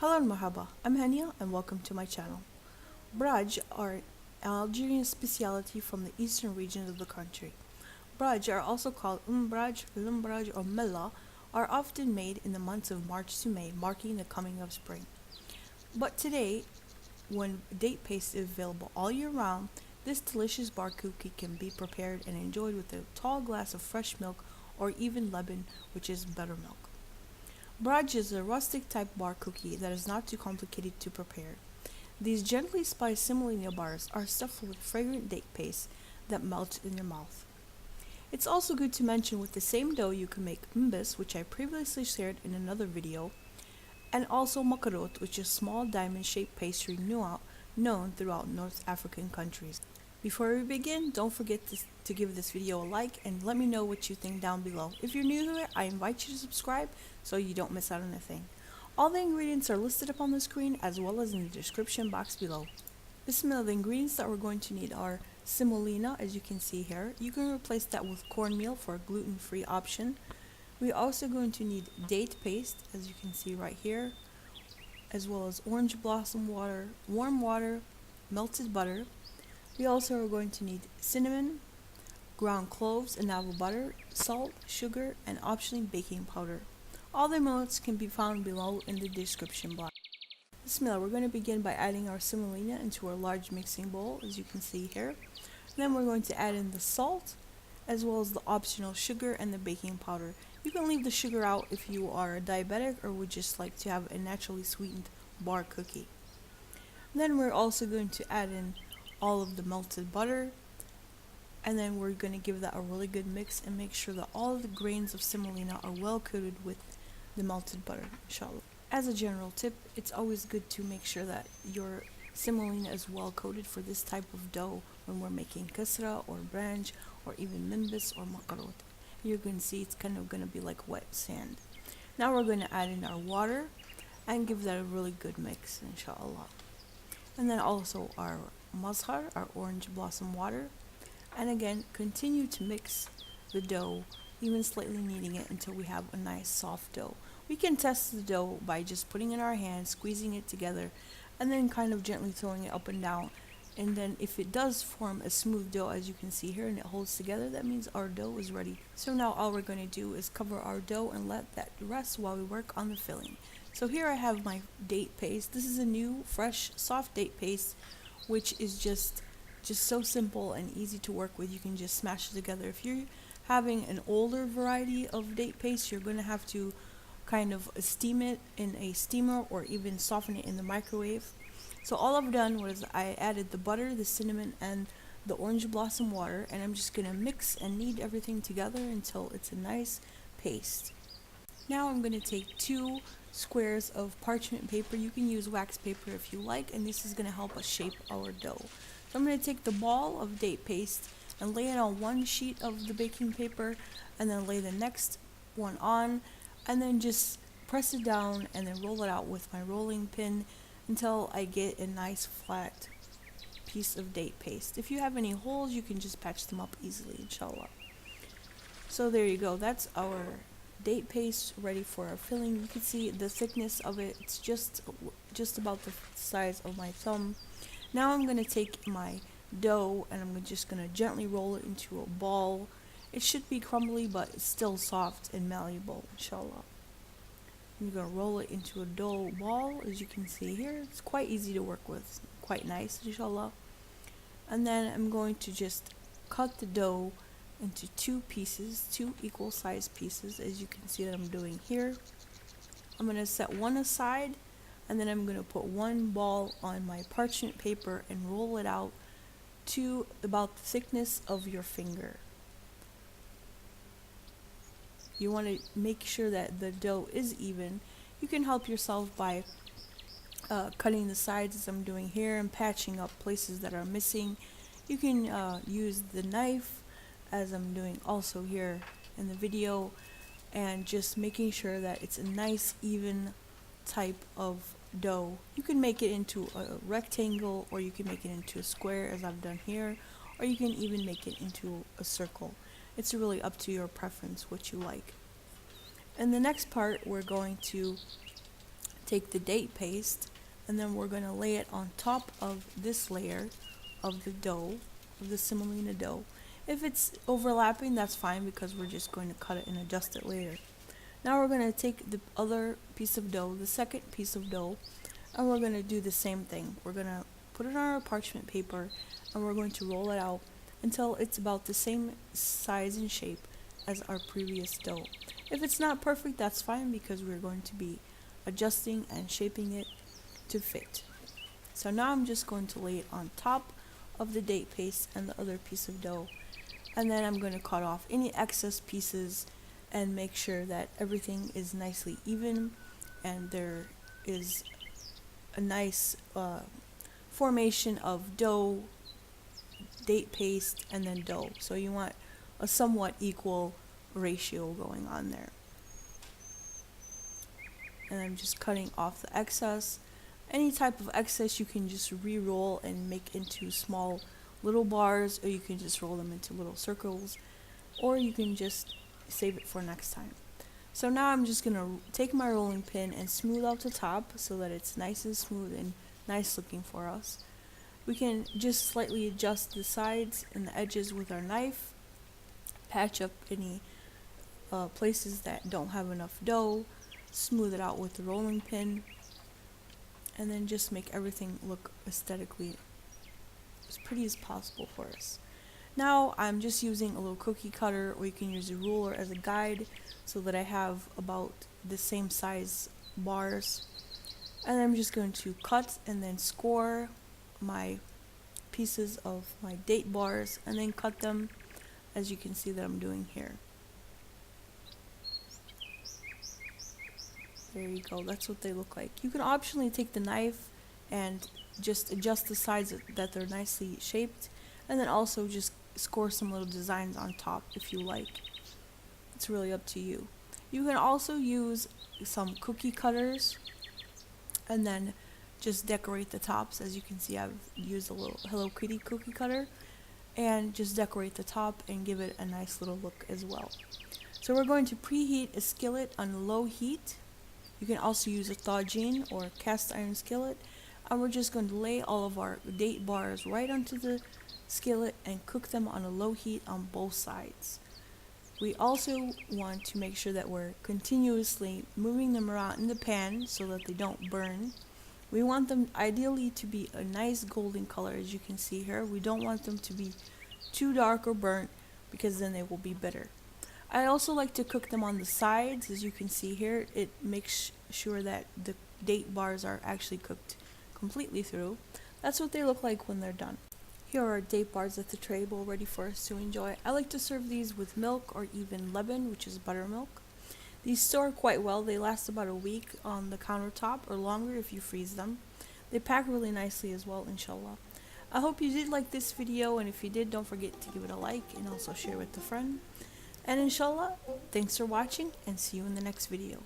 Hello and marhaba, I'm Hania and welcome to my channel. Bradj are an Algerian specialty from the eastern regions of the country. Bradj are also called Mbraj, Lembraj or Mella, are often made in the months of March to May, marking the coming of spring. But today, when date paste is available all year round, this delicious bar cookie can be prepared and enjoyed with a tall glass of fresh milk or even lben, which is buttermilk. Bradj is a rustic type bar cookie that is not too complicated to prepare. These gently spiced semolina bars are stuffed with fragrant date paste that melts in your mouth. It's also good to mention with the same dough you can make Mbesses, which I previously shared in another video, and also Makrout, which is small diamond-shaped pastry known throughout North African countries. Before we begin, don't forget to give this video a like and let me know what you think down below. If you're new to it, I invite you to subscribe so you don't miss out on anything. All the ingredients are listed up on the screen as well as in the description box below. Bismillah, the ingredients that we're going to need are semolina, as you can see here. You can replace that with cornmeal for a gluten-free option. We're also going to need date paste, as you can see right here, as well as orange blossom water, warm water, melted butter. We also are going to need cinnamon, ground cloves, and apple butter, salt, sugar, and optionally baking powder. All the ingredients can be found below in the description box. Bismillah, we're going to begin by adding our semolina into our large mixing bowl, as you can see here. Then we're going to add in the salt, as well as the optional sugar and the baking powder. You can leave the sugar out if you are a diabetic or would just like to have a naturally sweetened bar cookie. Then we're also going to add in all of the melted butter, and then we're going to give that a really good mix and make sure that all of the grains of semolina are well coated with the melted butter, inshallah. As a general tip, it's always good to make sure that your semolina is well coated for this type of dough when we're making kasra or Bradj or even Mbesses or Makrout. You're going to see it's kind of going to be like wet sand. Now we're going to add in our water and give that a really good mix, inshallah. And then also our mazhar, our orange blossom water, and again continue to mix the dough, even slightly kneading it until we have a nice soft dough. We can test the dough by just putting it in our hands, squeezing it together, and then kind of gently throwing it up and down. And then if it does form a smooth dough, as you can see here, and it holds together, that means our dough is ready. So now all we're going to do is cover our dough and let that rest while we work on the filling. So here I have my date paste. This is a new, fresh, soft date paste, which is just so simple and easy to work with. You can just smash it together. If you're having an older variety of date paste, you're going to have to kind of steam it in a steamer or even soften it in the microwave. So all I've done was I added the butter, the cinnamon, and the orange blossom water, and I'm just going to mix and knead everything together until it's a nice paste. Now I'm going to take 2 squares of parchment paper. You can use wax paper if you like, and this is going to help us shape our dough. So I'm going to take the ball of date paste and lay it on one sheet of the baking paper, and then lay the next one on, and then just press it down and then roll it out with my rolling pin until I get a nice flat piece of date paste. If you have any holes, you can just patch them up easily, inshallah. So there you go, that's our date paste ready for our filling. You can see the thickness of it. It's just about the size of my thumb. Now I'm going to take my dough and I'm just going to gently roll it into a ball. It should be crumbly, but it's still soft and malleable, inshallah. I'm going to roll it into a dough ball, as you can see here. It's quite easy to work with, quite nice, inshallah. And then I'm going to just cut the dough into 2 pieces, 2 equal sized pieces, as you can see that I'm doing here. I'm going to set one aside, and then I'm going to put one ball on my parchment paper and roll it out to about the thickness of your finger. You want to make sure that the dough is even. You can help yourself by cutting the sides, as I'm doing here, and patching up places that are missing. You can use the knife, as I'm doing also here in the video, and just making sure that it's a nice even type of dough. You can make it into a rectangle, or you can make it into a square, as I've done here, or you can even make it into a circle. It's really up to your preference what you like. In the next part, we're going to take the date paste, and then we're going to lay it on top of this layer of the dough, of the semolina dough. If it's overlapping, that's fine because we're just going to cut it and adjust it later. Now we're going to take the other piece of dough, the second piece of dough, and we're going to do the same thing. We're going to put it on our parchment paper and we're going to roll it out until it's about the same size and shape as our previous dough. If it's not perfect, that's fine because we're going to be adjusting and shaping it to fit. So now I'm just going to lay it on top of the date paste and the other piece of dough, and then I'm going to cut off any excess pieces and make sure that everything is nicely even and there is a nice formation of dough, date paste, and then dough. So you want a somewhat equal ratio going on there. And I'm just cutting off the excess. Any type of excess you can just re-roll and make into small little bars, or you can just roll them into little circles, or you can just save it for next time. So now I'm just going to take my rolling pin and smooth out the top so that it's nice and smooth and nice looking for us. We can just slightly adjust the sides and the edges with our knife, patch up any places that don't have enough dough, smooth it out with the rolling pin, and then just make everything look aesthetically as pretty as possible for us. Now I'm just using a little cookie cutter, or you can use a ruler as a guide so that I have about the same size bars. And I'm just going to cut and then score my pieces of my date bars and then cut them as you can see that I'm doing here. There you go, that's what they look like. You can optionally take the knife and just adjust the sides that they're nicely shaped, and then also just score some little designs on top if you like. It's really up to you. You can also use some cookie cutters and then just decorate the tops. As you can see, I've used a little Hello Kitty cookie cutter and just decorate the top and give it a nice little look as well. So we're going to preheat a skillet on low heat. You can also use a Tadjine or cast iron skillet, and we're just going to lay all of our date bars right onto the skillet and cook them on a low heat on both sides. We also want to make sure that we're continuously moving them around in the pan so that they don't burn. We want them ideally to be a nice golden color, as you can see here. We don't want them to be too dark or burnt because then they will be bitter. I also like to cook them on the sides. As you can see here, it makes sure that the date bars are actually cooked completely through. That's what they look like when they're done. Here are date bars at the table ready for us to enjoy. I like to serve these with milk or even lben, which is buttermilk. These store quite well. They last about a week on the countertop or longer if you freeze them. They pack really nicely as well, inshallah. I hope you did like this video, and if you did, don't forget to give it a like and also share with a friend. And inshallah, thanks for watching and see you in the next video.